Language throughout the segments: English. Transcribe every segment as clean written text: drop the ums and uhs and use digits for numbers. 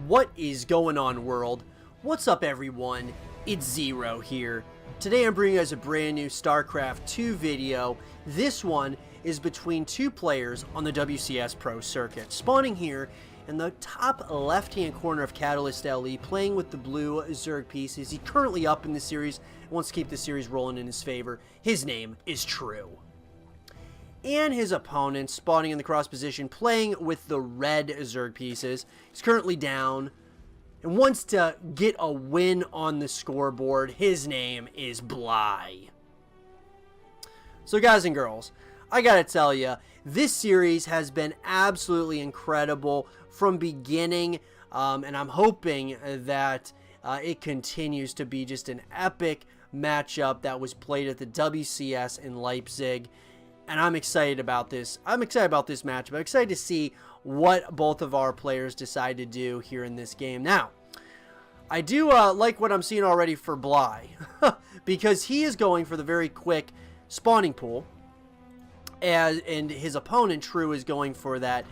What is going on, world? What's up, everyone? It's Zero here. Today I'm bringing you guys a brand new Starcraft 2 video. This one is between two players on the WCS Pro circuit. Spawning here in the top left-hand corner of Catalyst LE, playing with the blue Zerg pieces. He's currently up in the series and wants to keep the series rolling in his favor. His name is True. And his opponent, spawning in the cross position, playing with the red Zerg pieces. He's currently down and wants to get a win on the scoreboard. His name is Bly. So guys and girls, I gotta tell you, this series has been absolutely incredible from beginning, and I'm hoping that it continues to be just an epic matchup that was played at the WCS in Leipzig. And I'm excited about this. I'm excited about this matchup. I'm excited to see what both of our players decide to do here in this game. Now, I do like what I'm seeing already for Bly, because he is going for the very quick spawning pool, and his opponent, True, is going for that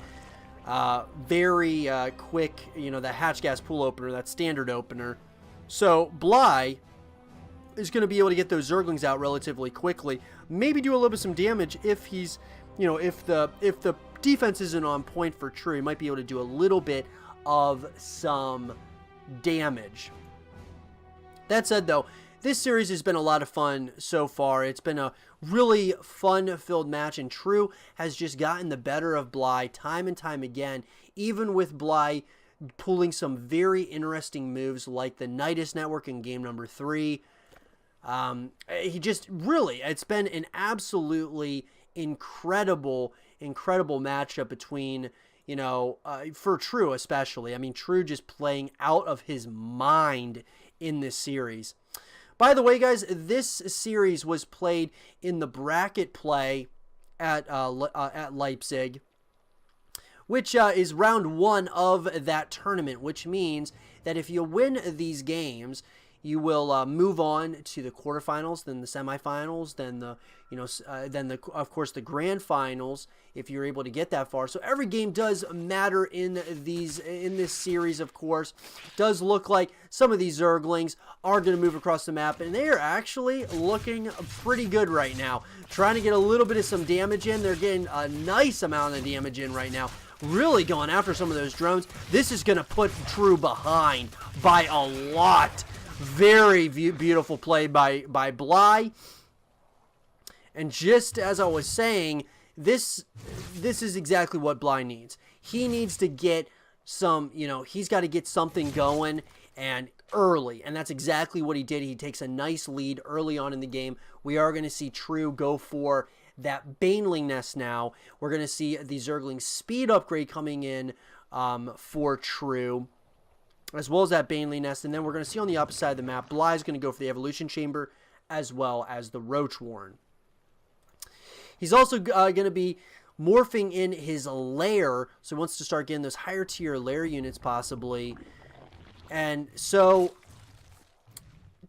very quick, the hatch gas pool opener, that standard opener. So Bly is going to be able to get those Zerglings out relatively quickly. Maybe do a little bit of some damage if he's, if the defense isn't on point for True. He might be able to do a little bit of some damage. That said, though, this series has been a lot of fun so far. It's been a really fun-filled match, and True has just gotten the better of Bly time and time again, even with Bly pulling some very interesting moves like the Nidus Network in game number 3. He just really, it's been an absolutely incredible matchup between, for True especially. I mean, True just playing out of his mind in this series. By the way, guys, this series was played in the bracket play at Leipzig, which is round 1 of that tournament, which means that if you win these games, you will move on to the quarterfinals, then the semifinals, then of course the grand finals if you're able to get that far. So every game does matter in this series. Of course, it does look like some of these Zerglings are going to move across the map, and they are actually looking pretty good right now. Trying to get a little bit of some damage in. They're getting a nice amount of damage in right now. Really going after some of those drones. This is going to put True behind by a lot. Very beautiful play by Bly. And just as I was saying, this is exactly what Bly needs. He needs to get some, he's got to get something going and early. And that's exactly what he did. He takes a nice lead early on in the game. We are going to see True go for that Baneling Nest now. We're going to see the Zergling speed upgrade coming in for True, as well as that Baneling Nest. And then we're going to see on the opposite side of the map, Bly's going to go for the Evolution Chamber as well as the Roach Warren. He's also going to be morphing in his lair, so he wants to start getting those higher tier lair units possibly. And so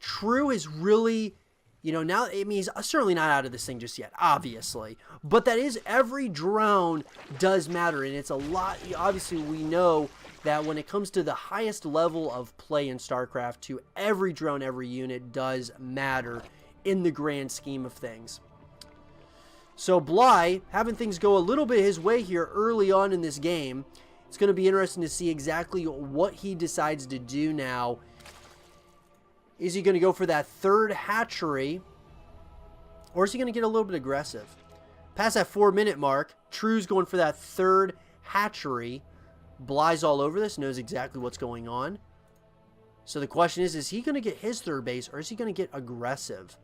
True is really, now, I mean, he's certainly not out of this thing just yet, obviously. But that is, every drone does matter, and it's a lot. Obviously, we know that when it comes to the highest level of play in StarCraft 2, every drone, every unit does matter in the grand scheme of things. So Bly, having things go a little bit his way here early on in this game. It's going to be interesting to see exactly what he decides to do now. Is he going to go for that third hatchery, or is he going to get a little bit aggressive? Past that 4-minute mark, True's going for that third hatchery. Bly's all over this, knows exactly what's going on. So the question is he going to get his third base, or is he going to get aggressive?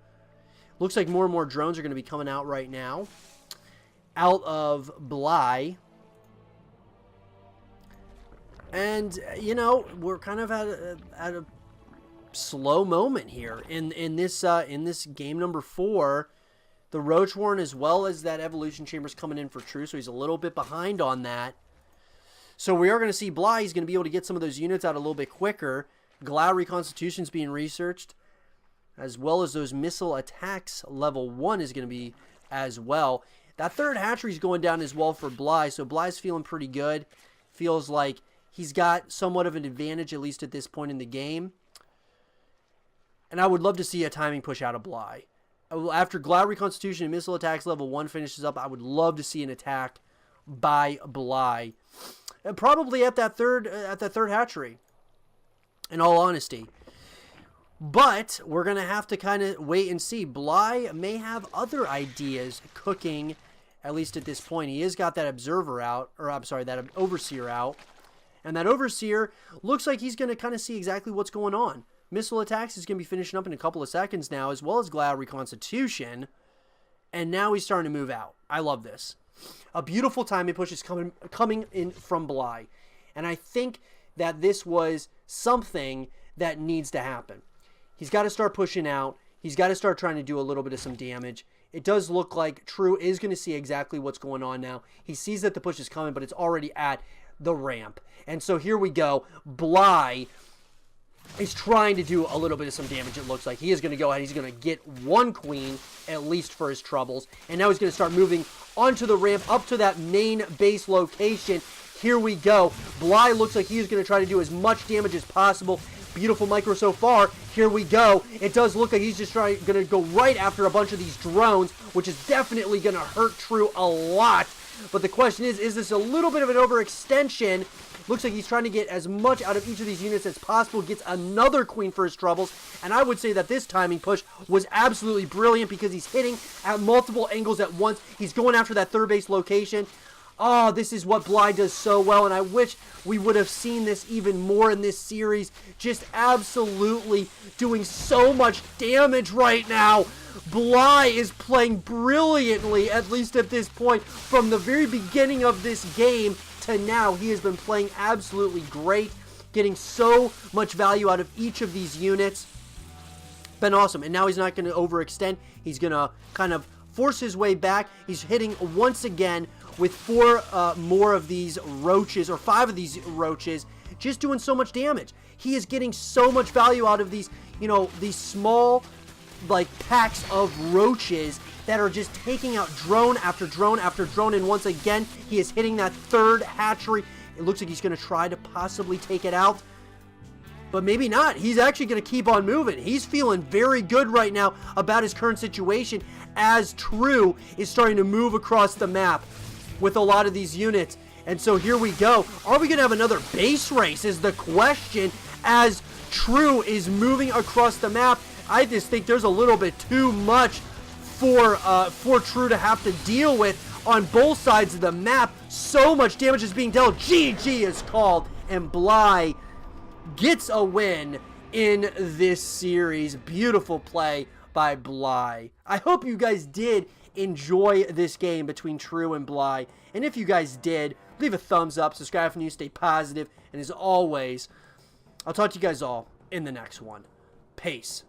Looks like more and more drones are going to be coming out right now, out of Bly. And, we're kind of at a slow moment here in this game number 4. The Roach Warren, as well as that Evolution Chamber's coming in for True, so he's a little bit behind on that. So we are going to see Bly. He's going to be able to get some of those units out a little bit quicker. Glow Reconstitution's being researched, as well as those missile attacks. Level 1 is going to be as well. That third hatchery's going down as well for Bly, so Bly's feeling pretty good. Feels like he's got somewhat of an advantage, at least at this point in the game. And I would love to see a timing push out of Bly. After Glad Reconstitution and Missile Attacks level 1 finishes up, I would love to see an attack by Bly. And probably at that third hatchery, in all honesty. But we're going to have to kind of wait and see. Bly may have other ideas cooking, at least at this point. He has got that observer out, or I'm sorry, that overseer out. And that overseer looks like he's going to kind of see exactly what's going on. Missile Attacks is going to be finishing up in a couple of seconds now, as well as Glad Reconstitution. And now he's starting to move out. I love this. A beautiful timing push is coming in from Bly. And I think that this was something that needs to happen. He's got to start pushing out. He's got to start trying to do a little bit of some damage. It does look like True is going to see exactly what's going on now. He sees that the push is coming, but it's already at the ramp. And so here we go. Bly is trying to do a little bit of some damage, it looks like. He is going to go ahead. He's going to get one queen, at least for his troubles. And now he's going to start moving onto the ramp, up to that main base location. Here we go. Bly looks like he's going to try to do as much damage as possible. Beautiful micro so far. Here we go. It does look like he's just going to go right after a bunch of these drones, which is definitely going to hurt True a lot. But the question is this a little bit of an overextension? Looks like he's trying to get as much out of each of these units as possible. Gets another queen for his troubles. And I would say that this timing push was absolutely brilliant because he's hitting at multiple angles at once. He's going after that third base location. Oh, this is what Bly does so well, and I wish we would have seen this even more in this series. Just absolutely doing so much damage right now. Bly is playing brilliantly, at least at this point. From the very beginning of this game to now, he has been playing absolutely great, getting so much value out of each of these units. Been awesome, and now he's not going to overextend. He's going to kind of force his way back. He's hitting once again with 4 more of these roaches, or 5 of these roaches, just doing so much damage. He is getting so much value out of these, you know, these small, like, packs of roaches that are just taking out drone after drone after drone. And once again, he is hitting that third hatchery. It looks like he's going to try to possibly take it out, but maybe not. He's actually going to keep on moving. He's feeling very good right now about his current situation, as True is starting to move across the map with a lot of these units. And so here we go. Are we going to have another base race is the question, as True is moving across the map. I just think there's a little bit too much for True to have to deal with on both sides of the map. So much damage is being dealt. GG is called, and Bly gets a win in this series. Beautiful play by Bly. I hope you guys did enjoy this game between True and Bly. And if you guys did, leave a thumbs up, subscribe for news, stay positive, and as always, I'll talk to you guys all in the next one. Peace.